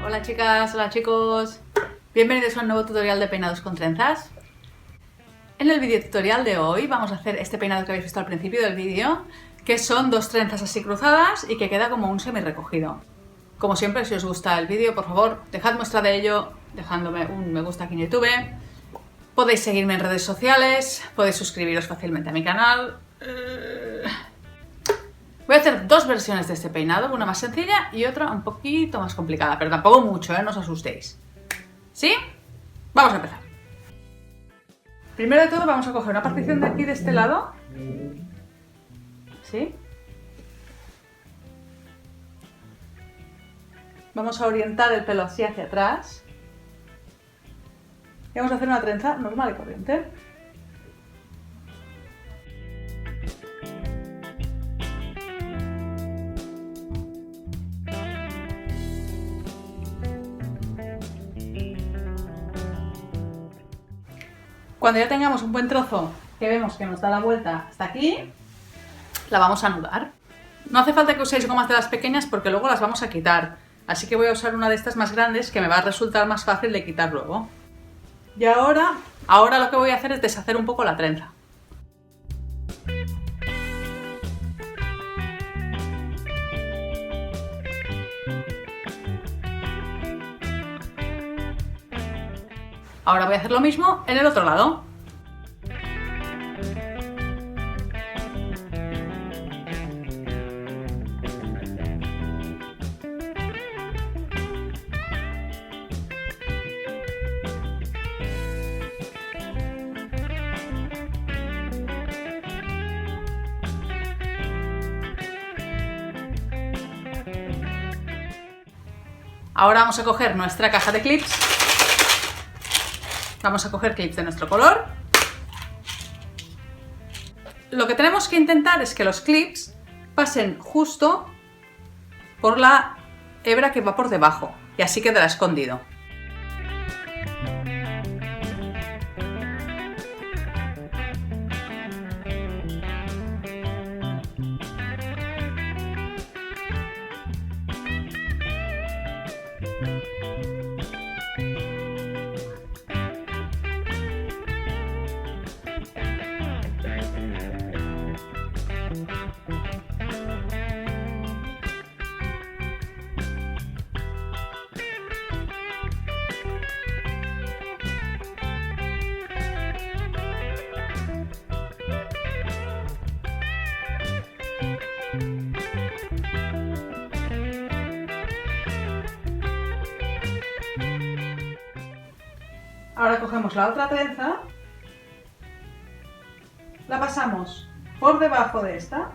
Hola chicas, hola chicos, bienvenidos a un nuevo tutorial de peinados con trenzas. En el vídeo tutorial de hoy vamos a hacer este peinado que habéis visto al principio del vídeo, que son dos trenzas así cruzadas y que queda como un semi recogido. Como siempre, si os gusta el vídeo, por favor, dejad muestra de ello dejándome un me gusta aquí en YouTube. Podéis seguirme en redes sociales, podéis suscribiros fácilmente a mi canal. Voy a hacer dos versiones de este peinado, una más sencilla y otra un poquito más complicada, pero tampoco mucho, no os asustéis. ¿Sí? Vamos a empezar. Primero de todo vamos a coger una partición de aquí, de este lado. ¿Sí? Vamos a orientar el pelo así hacia atrás. Y vamos a hacer una trenza normal y corriente. Cuando ya tengamos un buen trozo que vemos que nos da la vuelta hasta aquí, la vamos a anudar. No hace falta que uséis gomas de las pequeñas porque luego las vamos a quitar. Así que voy a usar una de estas más grandes que me va a resultar más fácil de quitar luego. Y ahora lo que voy a hacer es deshacer un poco la trenza. Ahora voy a hacer lo mismo en el otro lado. Ahora vamos a coger nuestra caja de clips. Vamos a coger clips de nuestro color. Lo que tenemos que intentar es que los clips pasen justo por la hebra que va por debajo y así quedará escondido. Ahora cogemos la otra trenza, la pasamos por debajo de esta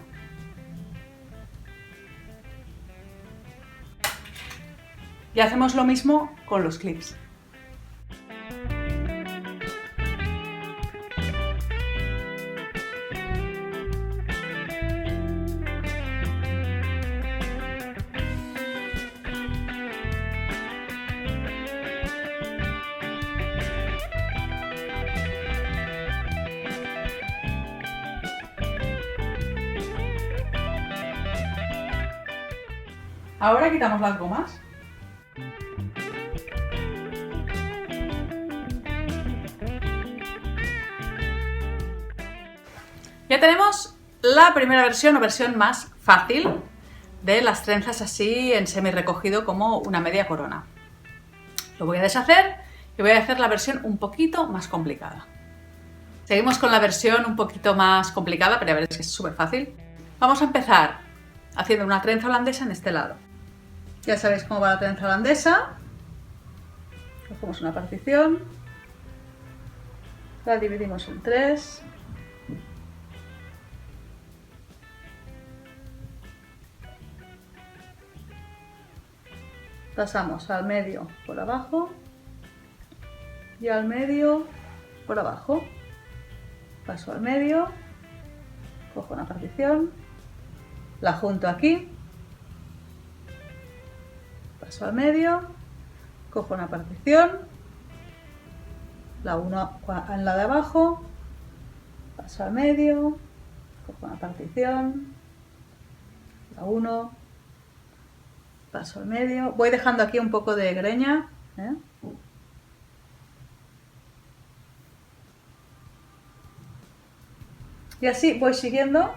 y hacemos lo mismo con los clips. Ahora quitamos las gomas. Ya tenemos la primera versión o versión más fácil de las trenzas así en semi recogido como una media corona. Lo voy a deshacer y voy a hacer la versión un poquito más complicada. Seguimos con la versión un poquito más complicada, pero ya veréis que es súper fácil. Vamos a empezar haciendo una trenza holandesa en este lado. Ya sabéis cómo va la trenza holandesa. Cogemos una partición, la dividimos en tres. Pasamos al medio por abajo y al medio por abajo. Paso al medio, cojo una partición, la junto aquí, paso al medio, cojo una partición, la uno en la de abajo, paso al medio, cojo una partición, la uno, paso al medio, voy dejando aquí un poco de greña, ¿eh? Y así voy siguiendo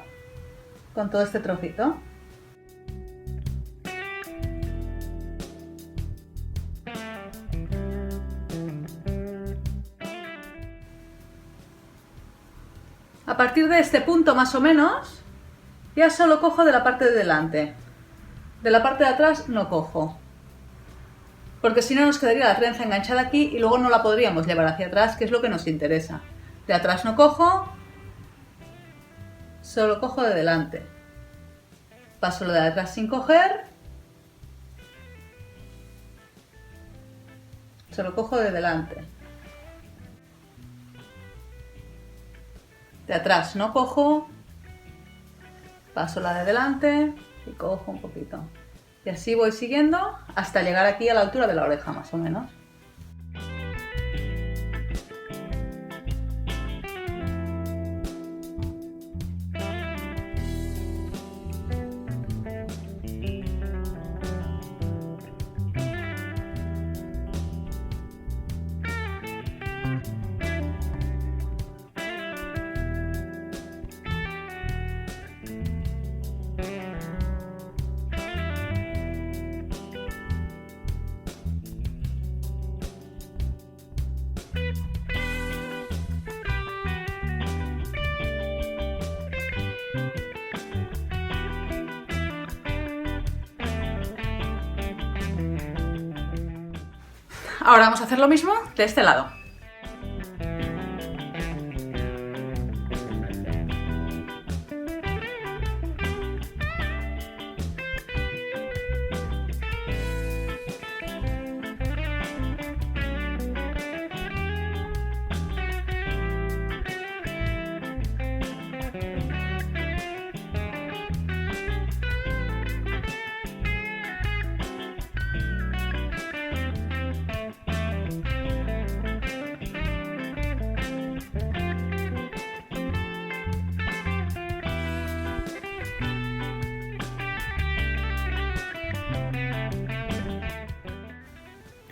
con todo este trocito. A partir de este punto más o menos, ya solo cojo de la parte de delante. De la parte de atrás no cojo. Porque si no nos quedaría la trenza enganchada aquí y luego no la podríamos llevar hacia atrás, que es lo que nos interesa. De atrás no cojo, solo cojo de delante. Paso lo de atrás sin coger. Solo cojo de delante. De atrás no cojo, paso la de delante y cojo un poquito. Y así voy siguiendo hasta llegar aquí a la altura de la oreja, más o menos. Ahora vamos a hacer lo mismo de este lado.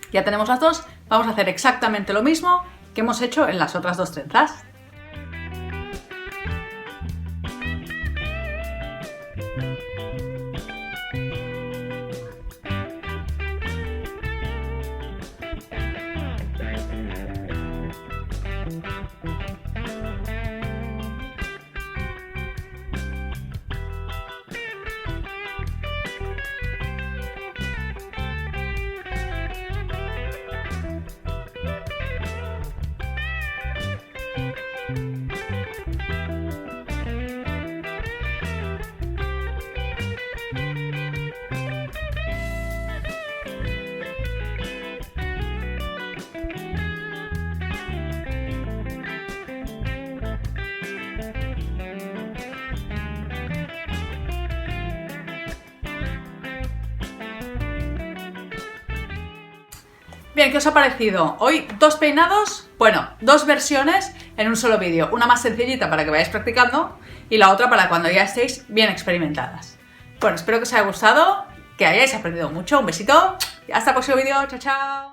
Ya tenemos las dos, vamos a hacer exactamente lo mismo que hemos hecho en las otras dos trenzas. Bien, ¿qué os ha parecido? Hoy dos peinados, bueno, dos versiones en un solo vídeo. Una más sencillita para que vayáis practicando y la otra para cuando ya estéis bien experimentadas. Bueno, espero que os haya gustado, que hayáis aprendido mucho. Un besito y hasta el próximo vídeo. Chao, chao.